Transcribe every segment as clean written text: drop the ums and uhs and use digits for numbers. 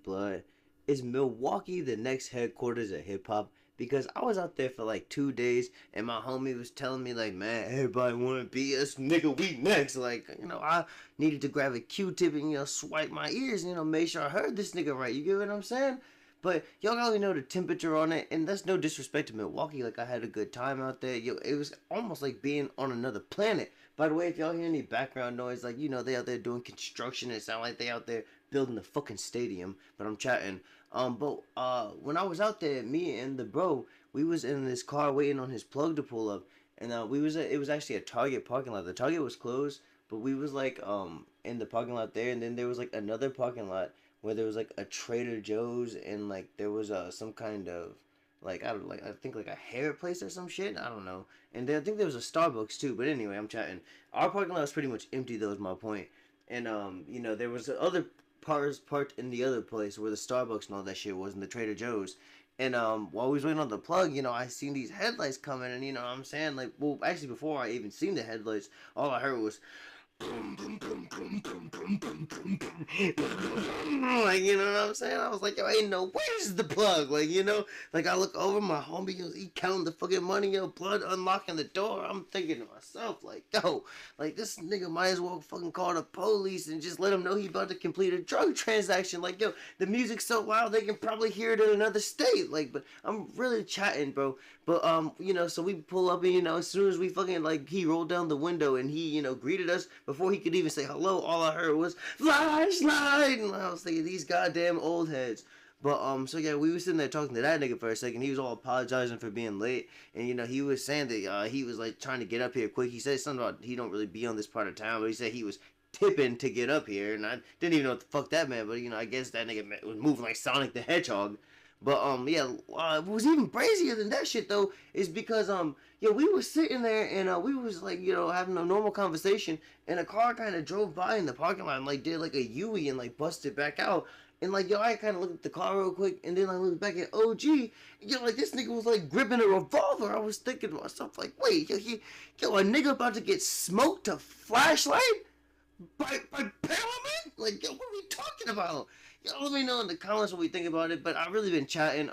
Blood. Is Milwaukee the next headquarters of hip hop? Because I was out there for like 2 days and my homie was telling me like, man, everybody wanna be us, nigga, we next. Like, I needed to grab a Q-tip and swipe my ears, make sure I heard this nigga right. You get what I'm saying? But y'all gotta know the temperature on it, and that's no disrespect to Milwaukee. Like I had a good time out there. It was almost like being on another planet. By the way, if y'all hear any background noise, like they out there doing construction, it sound like they out there building the fucking stadium. But I'm chatting. But when I was out there, me and the bro, we was in this car waiting on his plug to pull up, and it was actually a Target parking lot. The Target was closed, but we was like in the parking lot there, and then there was like another parking lot where there was like a Trader Joe's and like there was some kind of like I think like a hair place or some shit. I don't know. And then I think there was a Starbucks too. But anyway, I'm chatting. Our parking lot was pretty much empty. That was my point. And there was other cars parked in the other place where the Starbucks and all that shit was, in the Trader Joe's. And while we was waiting on the plug, I seen these headlights coming, and what I'm saying, like, well, actually before I even seen the headlights, all I heard was like, you know what I'm saying? I was like, yo, ain't no, where's the plug? Like, like I look over, my homie, he counting the fucking money, blood unlocking the door. I'm thinking to myself, like, yo, like this nigga might as well fucking call the police and just let him know he about to complete a drug transaction. Like, yo, the music's so loud they can probably hear it in another state. Like, but I'm really chatting, bro. But so we pull up, and as soon as we fucking like, he rolled down the window and he greeted us before he could even say hello. All I heard was flashlight, and I was thinking, these goddamn old heads. But so yeah, we were sitting there talking to that nigga for a second. He was all apologizing for being late, and he was saying that he was like trying to get up here quick. He said something about he don't really be on this part of town, but he said he was tipping to get up here, and I didn't even know what the fuck that meant. But I guess that nigga was moving like Sonic the Hedgehog. But yeah, what was even crazier than that shit though is because yeah, we was sitting there and we was like having a normal conversation, and a car kind of drove by in the parking lot and like did like a U-E and like busted back out. And like, yo, I kind of looked at the car real quick, and then I looked back at OG. Like this nigga was like gripping a revolver. I was thinking to myself like, wait, yo, a nigga about to get smoked a flashlight by Parliament? Like, yo, what are we talking about? Yo, let me know in the comments what we think about it. But I've really been chatting.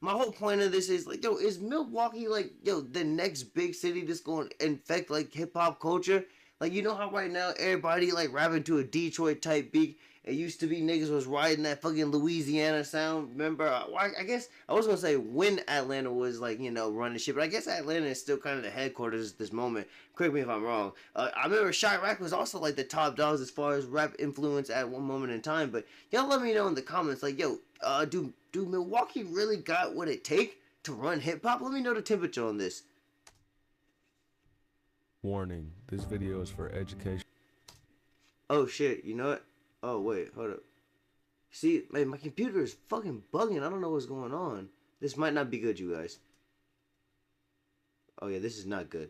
My whole point of this is like, yo, is Milwaukee like, yo, the next big city that's going to infect like hip hop culture? Like, how right now everybody like rapping to a Detroit type beat. It used to be niggas was riding that fucking Louisiana sound. Remember? I guess I was gonna say when Atlanta was like running shit, but I guess Atlanta is still kind of the headquarters at this moment. Correct me if I'm wrong. I remember Chirac was also like the top dogs as far as rap influence at one moment in time. But y'all let me know in the comments, like, yo, do Milwaukee really got what it take to run hip hop? Let me know the temperature on this. Warning, this video is for education. Oh shit, you know what? Oh wait, hold up. See, my computer is fucking bugging. I don't know what's going on. This might not be good, you guys. Oh yeah, this is not good.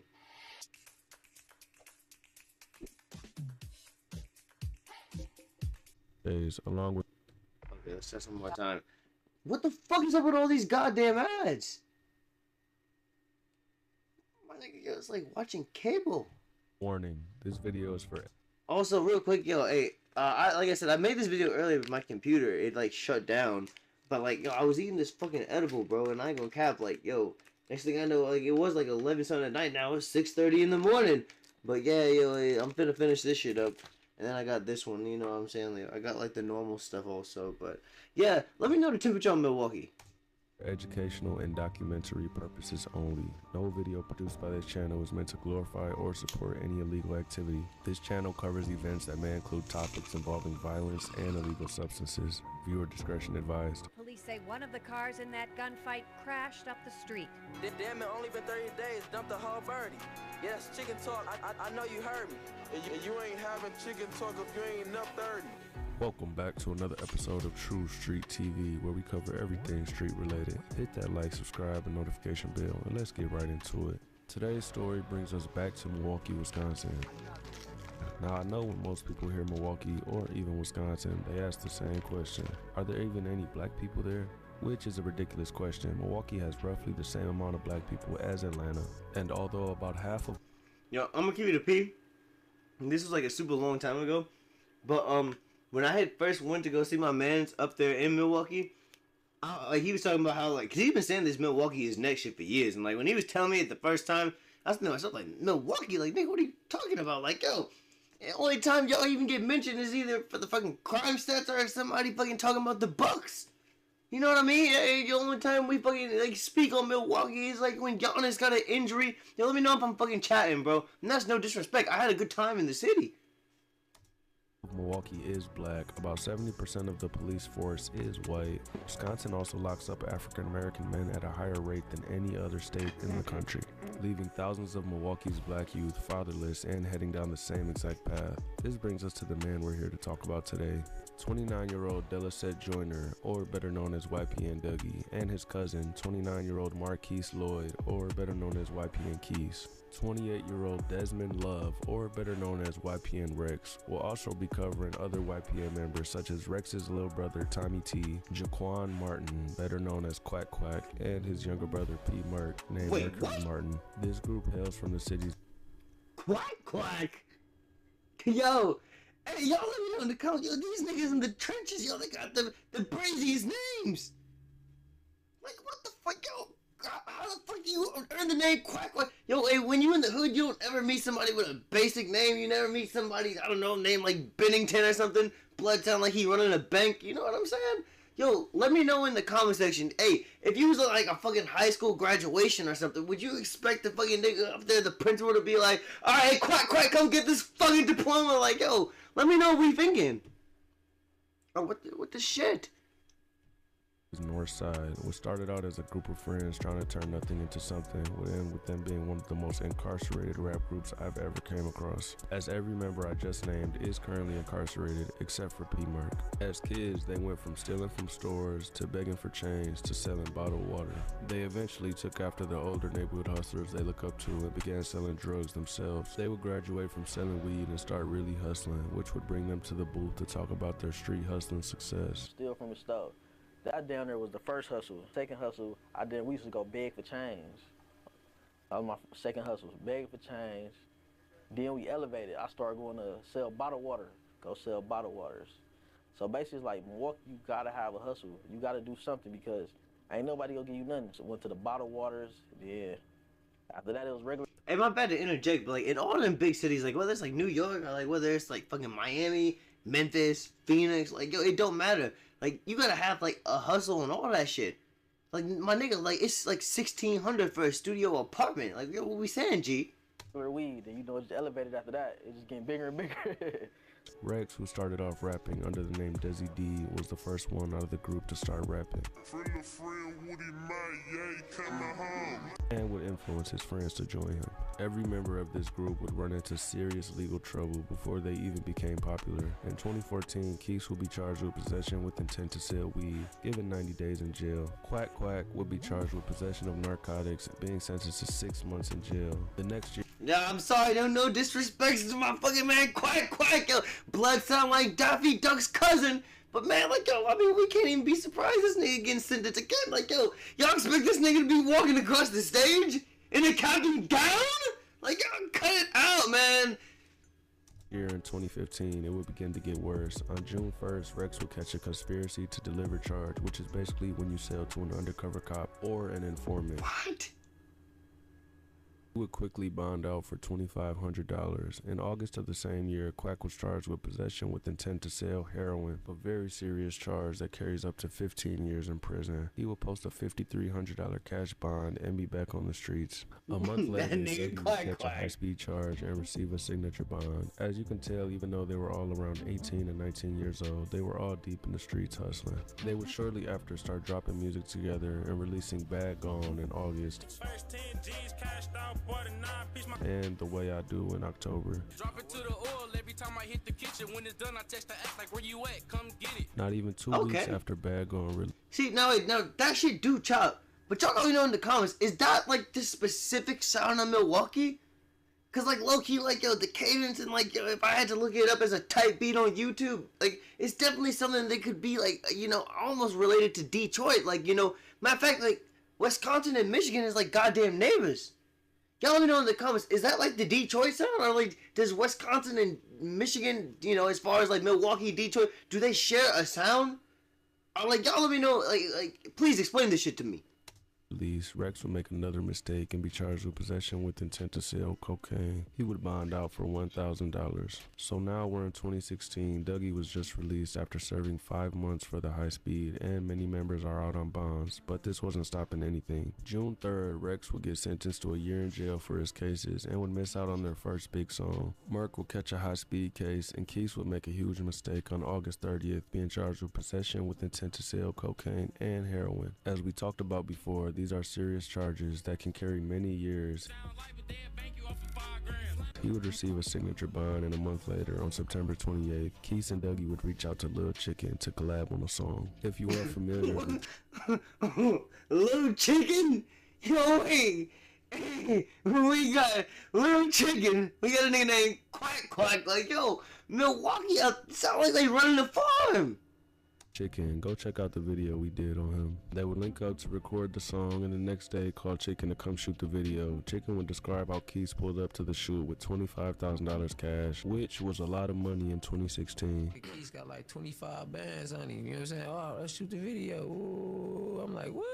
Days along with Okay, let's try some more time. What the fuck is up with all these goddamn ads? My nigga, yo, it's like watching cable. warning, this video is for Also, real quick, yo, hey, like I said, I made this video earlier with my computer. It like shut down, but like, yo, I was eating this fucking edible, bro, and I ain't gonna cap. Like, yo, next thing I know, like it was like 11 something at night. Now it's 6:30 in the morning. But yeah, yo, I'm finna finish this shit up, and then I got this one. You know what I'm saying? Like, I got like the normal stuff also, but yeah, let me know the temperature on Milwaukee. educational and documentary purposes only. No video produced by this channel is meant to glorify or support any illegal activity. This channel covers events that may include topics involving violence and illegal substances. Viewer discretion advised. Police say one of the cars in that gunfight crashed up the street. Damn it, only been 30 days, dumped the whole birdie. Yeah, that's chicken talk, I know you heard me. And you ain't having chicken talk if you ain't enough 30. Welcome back to another episode of True Street TV, where we cover everything street related. Hit that like, subscribe, and notification bell, and let's get right into it. Today's story brings us back to Milwaukee, Wisconsin. Now, I know when most people hear Milwaukee or even Wisconsin, they ask the same question: are there even any black people there? Which is a ridiculous question. Milwaukee has roughly the same amount of black people as Atlanta, and although about half of... Yo, I'm gonna give you the P. This was like a super long time ago, but when I had first went to go see my man's up there in Milwaukee, like he was talking about how like, cause he's been saying this Milwaukee is next shit for years, and like when he was telling me it the first time, I was thinking to myself like, Milwaukee, like nigga, what are you talking about? Like yo, the only time y'all even get mentioned is either for the fucking crime stats or somebody fucking talking about the Bucks. You know what I mean? The only time we fucking like speak on Milwaukee is like when Giannis got an injury. Yo, let me know if I'm fucking chatting, bro. And that's no disrespect. I had a good time in the city. Milwaukee is black. About 70% of the police force is white. Wisconsin also locks up African American men at a higher rate than any other state in the country, leaving thousands of Milwaukee's black youth fatherless and heading down the same exact path. This brings us to the man we're here to talk about today. 29-year-old Delisette Joyner, or better known as YPN Dougie, and his cousin, 29-year-old Marquise Lloyd, or better known as YPN Keys. 28-year-old Desmond Love, or better known as YPN Rex, will also be covering other YPN members such as Rex's little brother Tommy T, Jaquan Martin, better known as Quack Quack, and his younger brother P. Merck, named Mercury Martin. This group hails from the city's Quack Quack. Yo, hey, y'all let me know in the comments. Yo, these niggas in the trenches, yo, they got the craziest names. Like, what the fuck, yo? How the fuck do you earn the name Quack Quack? Yo, hey, when you in the hood, you don't ever meet somebody with a basic name. You never meet somebody, I don't know, named like Bennington or something. Bloodtown like he running a bank. You know what I'm saying? Yo, let me know in the comment section. Hey, if you was like a fucking high school graduation or something, would you expect the fucking nigga up there, the principal, to be like, alright, Quack Quack, come get this fucking diploma? Like, yo, let me know what we thinking. Oh, what the shit? North Side, which started out as a group of friends trying to turn nothing into something, with them being one of the most incarcerated rap groups I've ever came across, as every member I just named is currently incarcerated except for P. Merck. As kids, they went from stealing from stores to begging for change to selling bottled water. They eventually took after the older neighborhood hustlers they look up to and began selling drugs themselves. They would graduate from selling weed and start really hustling, which would bring them to the booth to talk about their street hustling success. Steal from the stove. That down there was the first hustle. Second hustle, we used to go beg for change. That was my second hustle, beg for change. Then we elevated. I started going to sell bottled water, go sell bottled waters. So basically it's like, Milwaukee, you gotta have a hustle. You gotta do something because ain't nobody gonna give you nothing. So went to the bottled waters, yeah. After that it was regular. Hey, my bad to interject, but like in all them big cities, like whether it's like New York or like whether it's like fucking Miami, Memphis, Phoenix, like yo, it don't matter. Like you gotta have like a hustle and all that shit. Like my nigga, like it's like $1,600 for a studio apartment. Like yo, what we saying, G? Weed, and you know it's elevated after that. It's just getting bigger and bigger. Rex, who started off rapping under the name Desi D, was the first one out of the group to start rapping, and would influence his friends to join him. Every member of this group would run into serious legal trouble before they even became popular. In 2014, Keeks would be charged with possession with intent to sell weed, given 90 days in jail. Quack Quack would be charged with possession of narcotics, being sentenced to 6 months in jail. The next year, Yeah, I'm sorry, no disrespect to my fucking man Quack Quack. Yo, blood sound like Daffy Duck's cousin. But man, like yo, I mean, we can't even be surprised this nigga getting sentenced again. Like yo, y'all expect this nigga to be walking across the stage and then counting down? Like y'all cut it out, man. Here in 2015, it would begin to get worse. On June 1st, Rex would catch a conspiracy to deliver charge, which is basically when you sell to an undercover cop or an informant. What? He would quickly bond out for $2,500. In August of the same year, Quack was charged with possession with intent to sell heroin, a very serious charge that carries up to 15 years in prison. He would post a $5,300 cash bond and be back on the streets. A month later, they said he would catch a high-speed charge and receive a signature bond. As you can tell, even though they were all around 18 and 19 years old, they were all deep in the streets hustling. They would shortly after start dropping music together and releasing Bad Gone in August, and The Way I Do in October. Drop it to the oil every time I hit the kitchen. When it's done, I text the act like, where you at? Come get it. Not even 2 weeks after Bad Gone released. See, now that shit do chop. But y'all let me know in the comments, is that like the specific sound of Milwaukee? Cause like low key, like yo, the cadence and like yo, if I had to look it up as a type beat on YouTube, like it's definitely something that could be like, you know, almost related to Detroit. Like, you know, matter of fact, like Wisconsin and Michigan is like goddamn neighbors. Y'all let me know in the comments, is that like the Detroit sound? Or like, does Wisconsin and Michigan, you know, as far as like Milwaukee, Detroit, do they share a sound? Or like, y'all let me know, like, please explain this shit to me. Release, Rex would make another mistake and be charged with possession with intent to sell cocaine. He would bond out for $1,000. So now we're in 2016. Dougie was just released after serving 5 months for the high speed, and many members are out on bonds, but this wasn't stopping anything. June 3rd, Rex would get sentenced to a year in jail for his cases and would miss out on their first big song. Merk would catch a high speed case, and Keith would make a huge mistake on August 30th, being charged with possession with intent to sell cocaine and heroin. As we talked about before, these are serious charges that can carry many years. He would receive a signature bond, and a month later, on September 28th, Keith and Dougie would reach out to Lil Chicken to collab on a song. If you aren't familiar with Lil Chicken? Yo, hey, we got Lil Chicken. We got a nigga named Quack Quack. Like, yo, Milwaukee sound like they running the farm. Chicken, go check out the video we did on him. They would link up to record the song, and the next day call Chicken to come shoot the video. Chicken would describe how Keith pulled up to the shoot with $25,000 cash, which was a lot of money in 2016. Keith got like 25 bands on him, you know what I'm saying? Oh, let's shoot the video. Ooh, I'm like, what?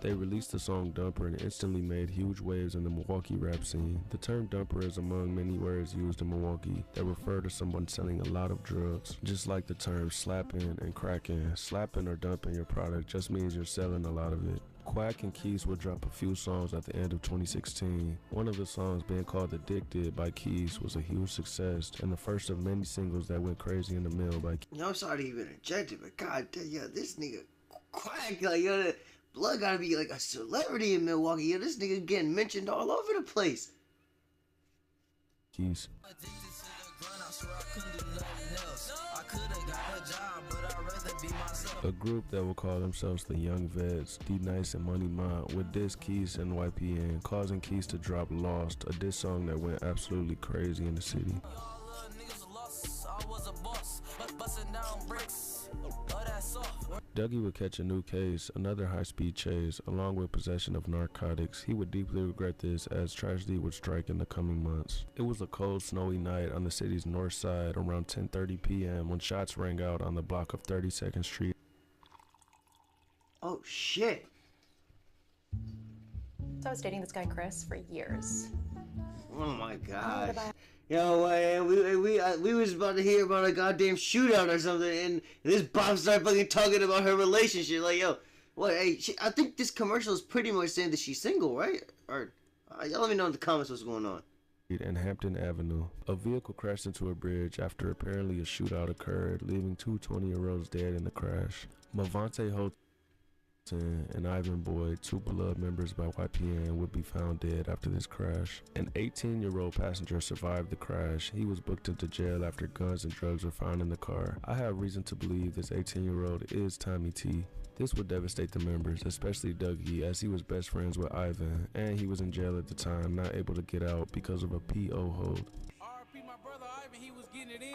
They released the song Dumper and instantly made huge waves in the Milwaukee rap scene. The term dumper is among many words used in Milwaukee that refer to someone selling a lot of drugs. Just like the term slapping and cracking, slapping or dumping your product just means you're selling a lot of it. Quack and Keith would drop a few songs at the end of 2016. One of the songs, being called Addicted by Keith, was a huge success and the first of many singles that went crazy in the mill by Keith. Yo, I'm sorry to even interject it, but god damn, yo, this nigga Quack, like, yo, Blood gotta be like a celebrity in Milwaukee. Yo, this nigga getting mentioned all over the place. Keith. A group that will call themselves the Young Vets, D-Nice and Money Mont, would diss Keith and YPN, causing Keith to drop Lost, a diss song that went absolutely crazy in the city. Dougie would catch a new case, another high-speed chase, along with possession of narcotics. He would deeply regret this as tragedy would strike in the coming months. It was a cold, snowy night on the city's north side around 10:30 p.m. when shots rang out on the block of 32nd Street. Oh, shit. So I was dating this guy, Chris, for years. Oh, my God. Yo, we was about to hear about a goddamn shootout or something, and this Bob started fucking talking about her relationship. Like, yo, what? Hey, I think this commercial is pretty much saying that she's single, right? Or y'all let me know in the comments what's going on. And Hampton Avenue. A vehicle crashed into a bridge after apparently a shootout occurred, leaving two 20-year-olds dead in the crash. Mavante Holt and Ivan Boyd, two beloved members by YPN, would be found dead after this crash. An 18-year-old passenger survived the crash. He was booked into jail after guns and drugs were found in the car. I have reason to believe this 18-year-old is Tommy T. This would devastate the members, especially Dougie, as he was best friends with Ivan, and he was in jail at the time, not able to get out because of a PO hold. RP my brother Ivan, he was getting it in.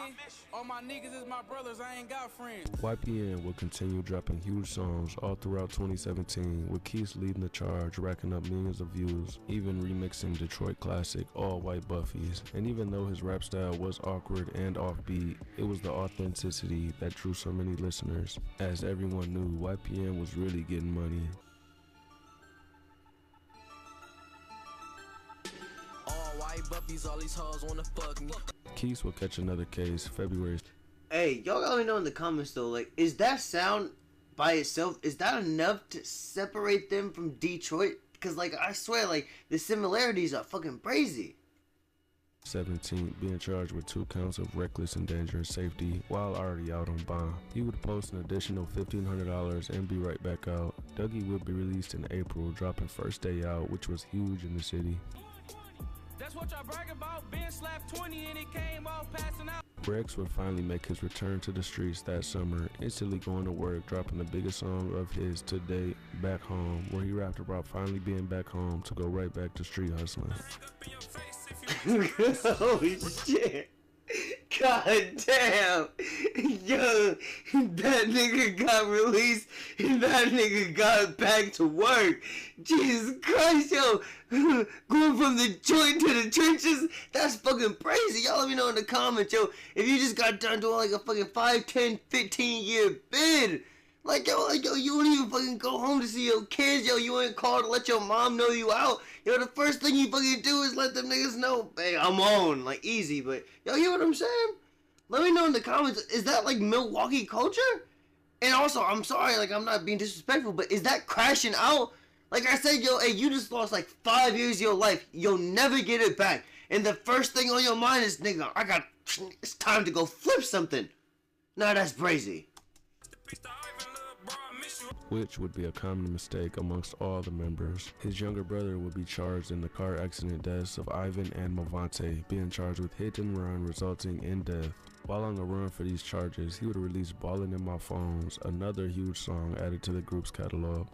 All my niggas is my brothers, I ain't got friends. YPN will continue dropping huge songs all throughout 2017, with Keith leading the charge, racking up millions of views, even remixing Detroit classic All White Buffies. And even though his rap style was awkward and offbeat, it was the authenticity that drew so many listeners, as everyone knew YPN was really getting money. Buffies, all these hoes wanna fuck me. Keith will catch another case February. Hey, y'all gotta let me know in the comments though, like, is that sound by itself, is that enough to separate them from Detroit? Because, like, I swear, like, the similarities are fucking crazy. 17, being charged with 2 counts of reckless endangering safety while already out on bond. He would post an additional $1,500 and be right back out. Dougie would be released in April, dropping First Day Out, which was huge in the city. That's what y'all brag about, Ben slapped 20 and it came off passing out. Rex would finally make his return to the streets that summer, instantly going to work, dropping the biggest song of his to date, Back Home, where he rapped about finally being back home to go right back to street hustling. Holy shit. God damn. Yo, that nigga got released and that nigga got back to work. Jesus Christ, yo. Going from the joint to the trenches, that's fucking crazy. Y'all let me know in the comments, yo, if you just got done doing like a fucking 5, 10, 15 year bid. Like, yo, you don't even fucking go home to see your kids, yo. You ain't called to let your mom know you out. Yo, the first thing you fucking do is let them niggas know, hey, I'm on. Like, easy, but, yo, you know what I'm saying? Let me know in the comments, is that, like, Milwaukee culture? And also, I'm sorry, like, I'm not being disrespectful, but is that crashing out? Like I said, yo, hey, you just lost, like, 5 years of your life. You'll never get it back. And the first thing on your mind is, nigga, it's time to go flip something. Nah, that's brazy. Which would be a common mistake amongst all the members. His younger brother would be charged in the car accident deaths of Ivan and Movante, being charged with hit and run resulting in death. While on the run for these charges, he would release Ballin' in My Phones, another huge song added to the group's catalog.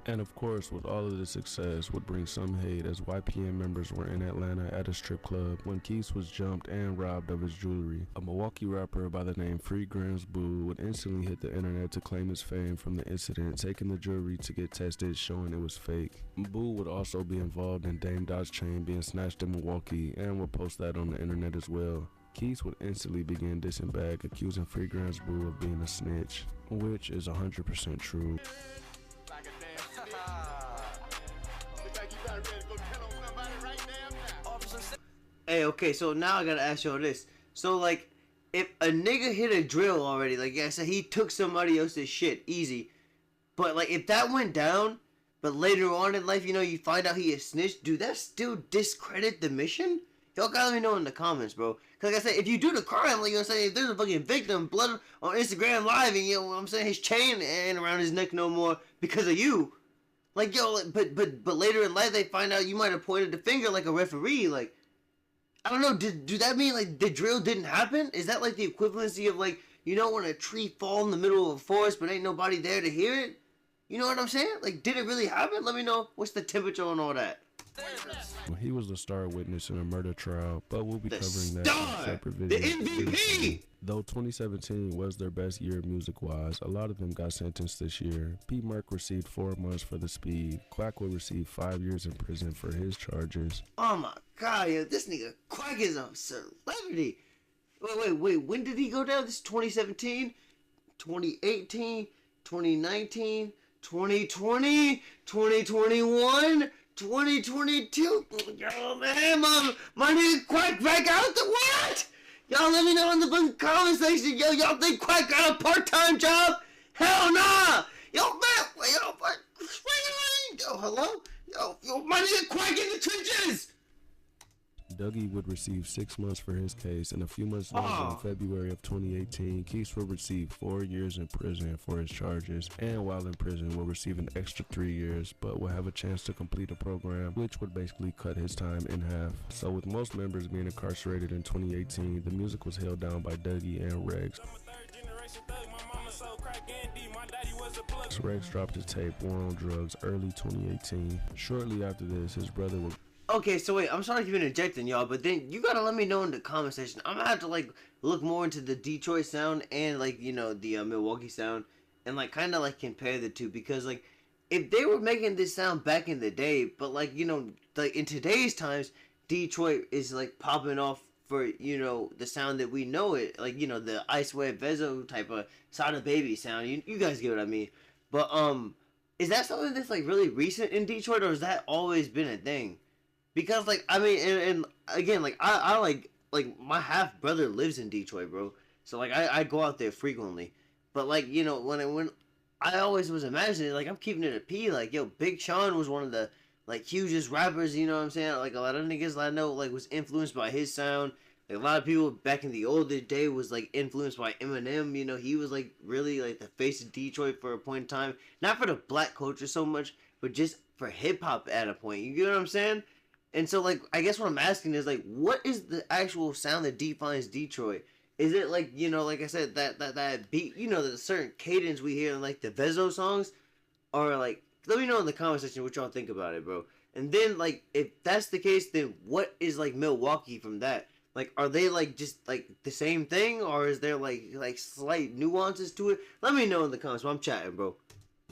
And of course, with all of the success would bring some hate, as YPN members were in Atlanta at a strip club when Keith was jumped and robbed of his jewelry. A Milwaukee rapper by the name Free Grams Boo would instantly hit the internet to claim his fame from the incident, taking the jewelry to get tested, showing it was fake. Boo would also be involved in Dame Dot's chain being snatched in Milwaukee and would post that on the internet as well. Keith would instantly begin dissing back, accusing Free Grams Boo of being a snitch, which is 100% true. Hey, okay, so now I gotta ask y'all this. So, like, if a nigga hit a drill already, like I said, he took somebody else's shit, easy. But, like, if that went down, but later on in life, you know, you find out he is snitched, do that still discredit the mission? Y'all gotta let me know in the comments, bro. Cause like I said, if you do the crime, like, you know what I'm saying, if there's a fucking victim, blood on Instagram Live, and, you know what I'm saying, his chain ain't around his neck no more because of you. Like, yo, but later in life, they find out you might have pointed the finger like a referee, like, I don't know, do that mean, like, the drill didn't happen? Is that, like, the equivalency of, like, you know, when a tree fall in the middle of a forest, but ain't nobody there to hear it? You know what I'm saying? Like, did it really happen? Let me know what's the temperature on all that. He was the star witness in a murder trial, but we'll be covering that in a separate video. The MVP! Though 2017 was their best year music-wise, a lot of them got sentenced this year. P. Mark received 4 months for the speed. Quack will receive 5 years in prison for his charges. Oh my god, yo, this nigga Quack is a celebrity. Wait, when did he go down? This is 2017, 2018, 2019, 2020, 2021, 2022. Yo, man, my nigga Quack back out the what? Y'all let me know in the fucking comment section. Yo, y'all think Quack got a part-time job? Hell nah. Yo, man, yo, hello? Yo, my nigga Quack in the trenches. Dougie would receive 6 months for his case, and a few months later, in February of 2018, Keith will receive 4 years in prison for his charges, and while in prison will receive an extra 3 years, but will have a chance to complete a program, which would basically cut his time in half. So with most members being incarcerated in 2018, the music was held down by Dougie and Rex. Rex dropped his tape War on Drugs early 2018. Shortly after this, his brother would... Okay, so wait, I'm sorry to keep interjecting, y'all, but then you gotta let me know in the comment section. I'm gonna have to, like, look more into the Detroit sound and, like, you know, the Milwaukee sound, and, like, kind of, like, compare the two, because, like, if they were making this sound back in the day, but, like, you know, like, in today's times, Detroit is, like, popping off for, you know, the sound that we know it, like, you know, the Ice Web Vezo type of Sada Baby sound. You guys get what I mean. But, is that something that's, like, really recent in Detroit, or has that always been a thing? Because, like, I mean, and again, like, I like, my half-brother lives in Detroit, bro. So, like, I go out there frequently. But, like, you know, when I always was imagining, like, I'm keeping it a P, like, yo, Big Sean was one of the, like, hugest rappers, you know what I'm saying? Like, a lot of niggas I know, like, was influenced by his sound. Like, a lot of people back in the older day was, like, influenced by Eminem. You know, he was, like, really, like, the face of Detroit for a point in time. Not for the black culture so much, but just for hip-hop at a point. You get what I'm saying? And so, like, I guess what I'm asking is, like, what is the actual sound that defines Detroit? Is it, like, you know, like I said, that beat, you know, the certain cadence we hear in, like, the Vezo songs? Or, like, let me know in the comment section what y'all think about it, bro. And then like if that's the case, then what is like Milwaukee from that? Like, are they like just like the same thing, or is there like slight nuances to it? Let me know in the comments. I'm chatting, bro.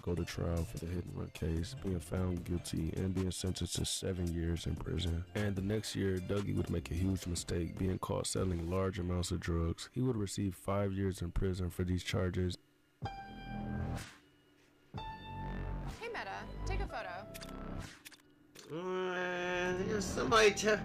Go to trial for the hit and run case, being found guilty and being sentenced to 7 years in prison. And the next year, Dougie would make a huge mistake, being caught selling large amounts of drugs. He would receive 5 years in prison for these charges. Hey, Meta, take a photo. Somebody tell.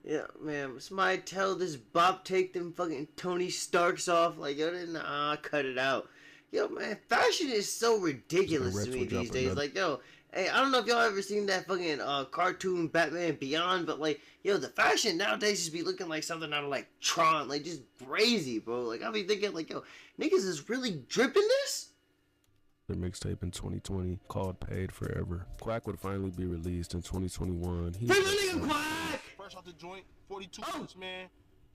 Yeah, man. Somebody tell this Bob take them fucking Tony Starks off. Like, yo, nah, cut it out. Yo, man, fashion is so ridiculous to me these days. Like, yo, hey, I don't know if y'all ever seen that fucking cartoon Batman Beyond, but like, yo, the fashion nowadays just be looking like something out of like Tron, like just crazy, bro. Like, I be thinking like, yo, niggas is really dripping this. Their mixtape in 2020 called Paid Forever. Quack would finally be released in 2021. Free my nigga Quack! Fresh out the joint, 42 months, man.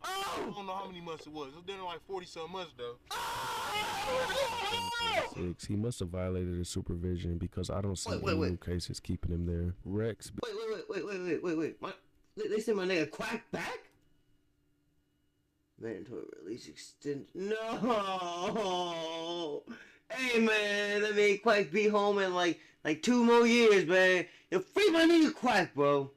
I don't know how many months it was. It was dinner like 40-some months, though. He must have violated his supervision because I don't see any new cases keeping him there. Rex. Wait. They said my nigga Quack back? Mandatory release extended. No! Hey, man, let me Quack be home in like 2 more years, man. Yo, free my nigga Quack, bro.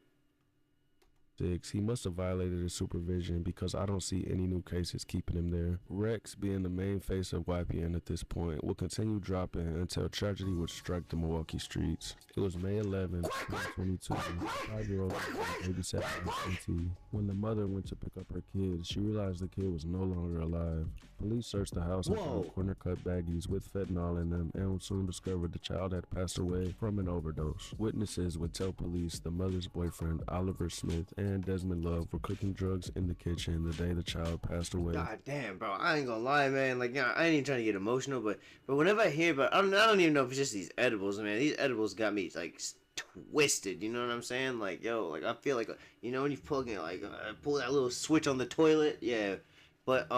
He must have violated his supervision because I don't see any new cases keeping him there. Rex, being the main face of YPN at this point, will continue dropping until tragedy would strike the Milwaukee streets. It was May 11, 2022. 5-year-old babysat AT. When the mother went to pick up her kid, she realized the kid was no longer alive. Police searched the house and found corner-cut baggies with fentanyl in them and soon discovered the child had passed away from an overdose. Witnesses would tell police the mother's boyfriend, Oliver Smith, and Desmond Love were cooking drugs in the kitchen the day the child passed away. God damn, bro, I ain't gonna lie, man. Like, I ain't even trying to get emotional, but whenever I hear about, I don't even know if it's just these edibles, man. These edibles got me like twisted. You know what I'm saying? Like, yo, like I feel like, you know, when you plug in, like, pull that little switch on the toilet, yeah. But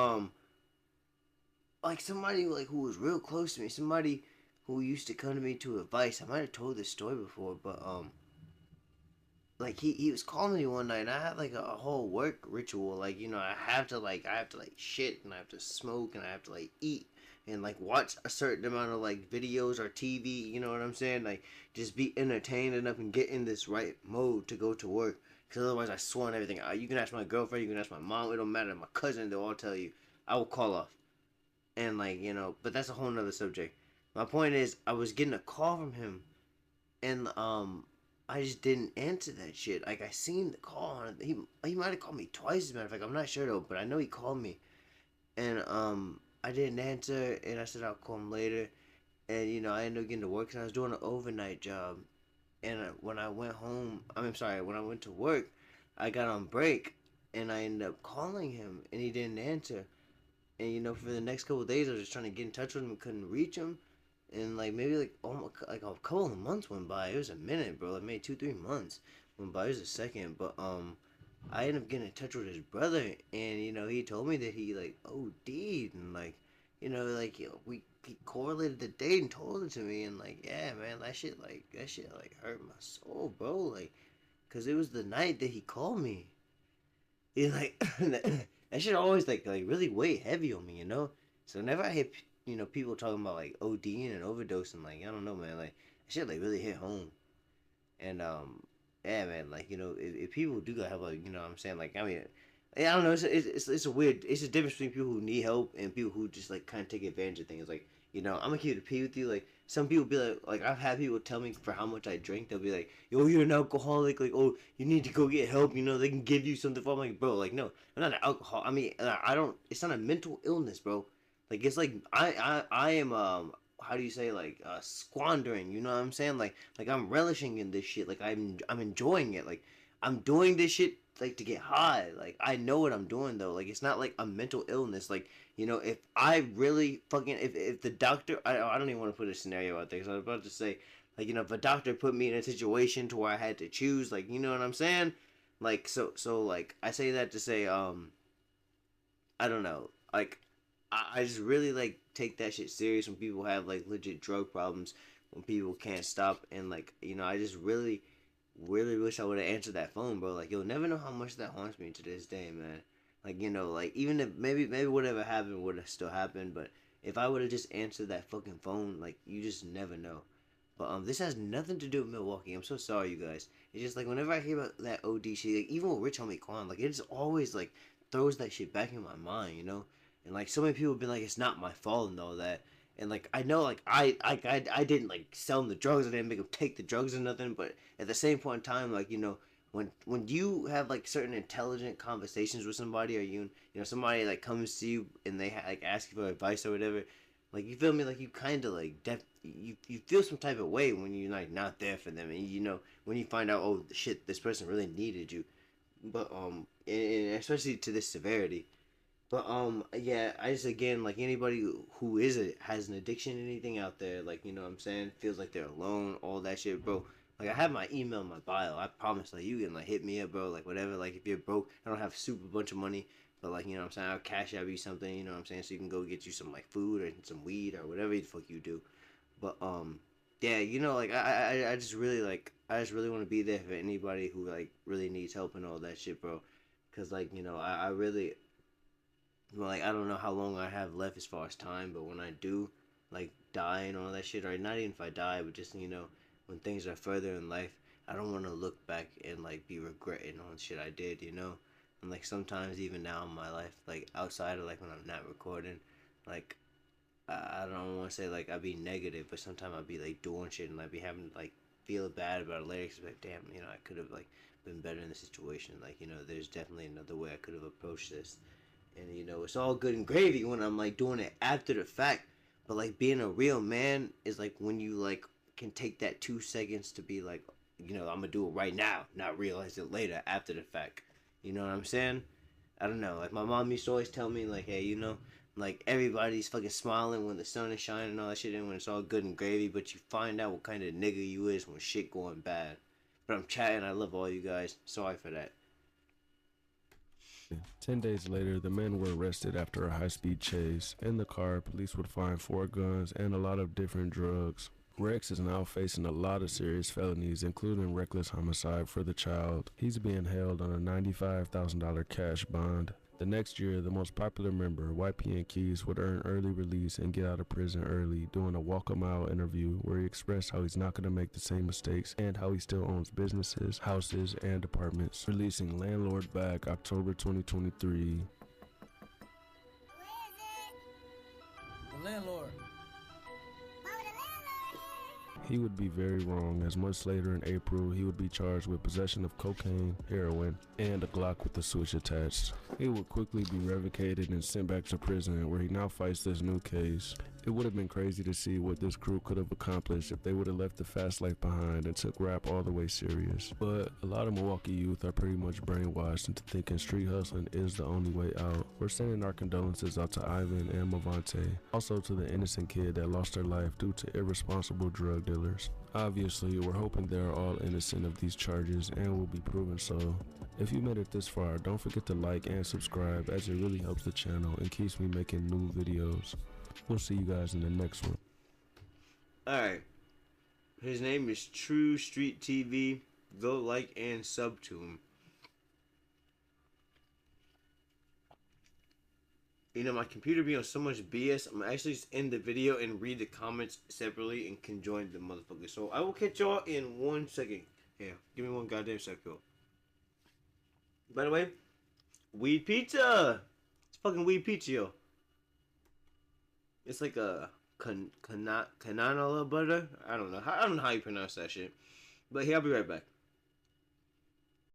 like somebody like who was real close to me, somebody who used to come to me to advice. I might have told this story before, but like he was calling me one night and I had like a whole work ritual. Like, you know, I have to shit and I have to smoke and I have to like eat and like watch a certain amount of like videos or TV, you know what I'm saying? Like just be entertained enough and get in this right mode to go to work. Cause otherwise I swan everything out. You can ask my girlfriend, you can ask my mom, it don't matter, my cousin, they'll all tell you. I will call off. And like, you know, but that's a whole nother subject. My point is I was getting a call from him and I just didn't answer that shit. Like, I seen the call on it. He might have called me twice, as a matter of fact. I'm not sure, though, but I know he called me. And, I didn't answer, and I said I'll call him later. And, you know, I ended up getting to work, and I was doing an overnight job. And when I went home, when I went to work, I got on break, and I ended up calling him, and he didn't answer. And, you know, for the next couple of days, I was just trying to get in touch with him and couldn't reach him. And like maybe like almost like a couple of months went by. It was a minute, bro. Like maybe 2-3 months went by. It was a second, but I ended up getting in touch with his brother, and you know he told me that he like OD'd, and like you know like he correlated the date and told it to me, and like yeah, man, that shit hurt my soul, bro. Like, cause it was the night that he called me. He like that shit always like really weigh heavy on me, you know. So whenever I hit you know, people talking about like ODing and overdosing, like I don't know, man, like that shit like really hit home. And yeah, man, like you know, if people do got help, like you know, what I'm saying, like I mean, I don't know, it's a weird, it's a difference between people who need help and people who just like kind of take advantage of things. Like you know, I'm gonna keep it P with you. Like some people be like I've had people tell me for how much I drink, they'll be like, yo, you're an alcoholic, like oh, you need to go get help. You know, they can give you something. I'm like, bro, like no, I'm not an alcohol. I mean, I don't. It's not a mental illness, bro. Like it's like I am how do you say like squandering, you know what I'm saying? Like I'm relishing in this shit. Like I'm enjoying it. Like I'm doing this shit like to get high. Like I know what I'm doing though. Like it's not like a mental illness. Like you know if I really fucking if the doctor I don't even want to put a scenario out there because I was about to say like you know if a doctor put me in a situation to where I had to choose, like you know what I'm saying? Like so like I say that to say I don't know, like I just really like take that shit serious when people have like legit drug problems when people can't stop. And like, you know, I just really wish I would have answered that phone, bro. Like, you'll never know how much that haunts me to this day, man. Like, you know, like, even if maybe whatever happened would have still happened, but if I would have just answered that fucking phone, like, you just never know. But this has nothing to do with Milwaukee. I'm so sorry, you guys. It's just like whenever I hear about that OD shit, like, even with Rich Homie Quan, like, it's always like throws that shit back in my mind, you know. And like so many people have been like, it's not my fault and all that. And like I know, like I didn't like sell him the drugs. I didn't make him take the drugs or nothing. But at the same point in time, like, you know, when you have like certain intelligent conversations with somebody, or you know somebody like comes to you and they like ask you for advice or whatever, like, you feel me, like, you kind of like you feel some type of way when you're like not there for them, and you know when you find out, oh shit, this person really needed you. But and especially to this severity. But yeah, I just, again, like, anybody who has an addiction, anything out there, like, you know what I'm saying, feels like they're alone, all that shit, bro. Like, I have my email in my bio. I promise, like, you can like hit me up, bro. Like, whatever. Like, if you're broke, I don't have super bunch of money, but like, you know what I'm saying, I'll cash out you something. You know what I'm saying, so you can go get you some like food or some weed or whatever the fuck you do. But yeah, you know, like, I just really like I just really want to be there for anybody who like really needs help and all that shit, bro. Cause like, you know, I really, well, like, I don't know how long I have left as far as time, but when I do, like, die and all that shit, or not even if I die, but just, you know, when things are further in life, I don't want to look back and, like, be regretting on shit I did, you know? And, like, sometimes even now in my life, like, outside of, like, when I'm not recording, like, I don't want to say, like, I'd be negative, but sometimes I'd be, like, doing shit and I'd be having to, like, feel bad about it later, 'cause, like, damn, you know, I could have, like, been better in the situation. Like, you know, there's definitely another way I could have approached this. And you know, it's all good and gravy when I'm like doing it after the fact. But like, being a real man is like when you like can take that 2 seconds to be like, you know, I'm gonna do it right now, not realize it later after the fact. You know what I'm saying? I don't know. Like, my mom used to always tell me, like, hey, you know, like, everybody's fucking smiling when the sun is shining and all that shit, and when it's all good and gravy, but you find out what kind of nigga you is when shit going bad. But I'm chatting. I love all you guys. Sorry for that. 10 days later, the men were arrested after a high-speed chase. In the car, police would find 4 guns and a lot of different drugs. Rex is now facing a lot of serious felonies, including reckless homicide for the child. He's being held on a $95,000 cash bond. The next year, the most popular member, YP and Keys, would earn early release and get out of prison early, doing a walk-a-mile interview where he expressed how he's not going to make the same mistakes and how he still owns businesses, houses, and apartments. Releasing Landlord back October 2023. The landlord. He would be very wrong, as months later in April, he would be charged with possession of cocaine, heroin, and a Glock with a switch attached. He would quickly be revocated and sent back to prison, where he now fights this new case. It would have been crazy to see what this crew could have accomplished if they would have left the fast life behind and took rap all the way serious. But a lot of Milwaukee youth are pretty much brainwashed into thinking street hustling is the only way out. We're sending our condolences out to Ivan and Mavante, also to the innocent kid that lost their life due to irresponsible drug dealers. Obviously, we're hoping they're all innocent of these charges and will be proven so. If you made it this far, don't forget to like and subscribe, as it really helps the channel and keeps me making new videos. We'll see you guys in the next one. Alright. His name is True Street TV. Go like and sub to him. You know, my computer be on so much BS. I'm actually just end the video and read the comments separately and can join the motherfucker. So I will catch y'all in 1 second. Yeah, give me one goddamn second. By the way, weed pizza. It's fucking weed pizza, yo. It's like a cananola butter. I don't know how you pronounce that shit. But here, I'll be right back.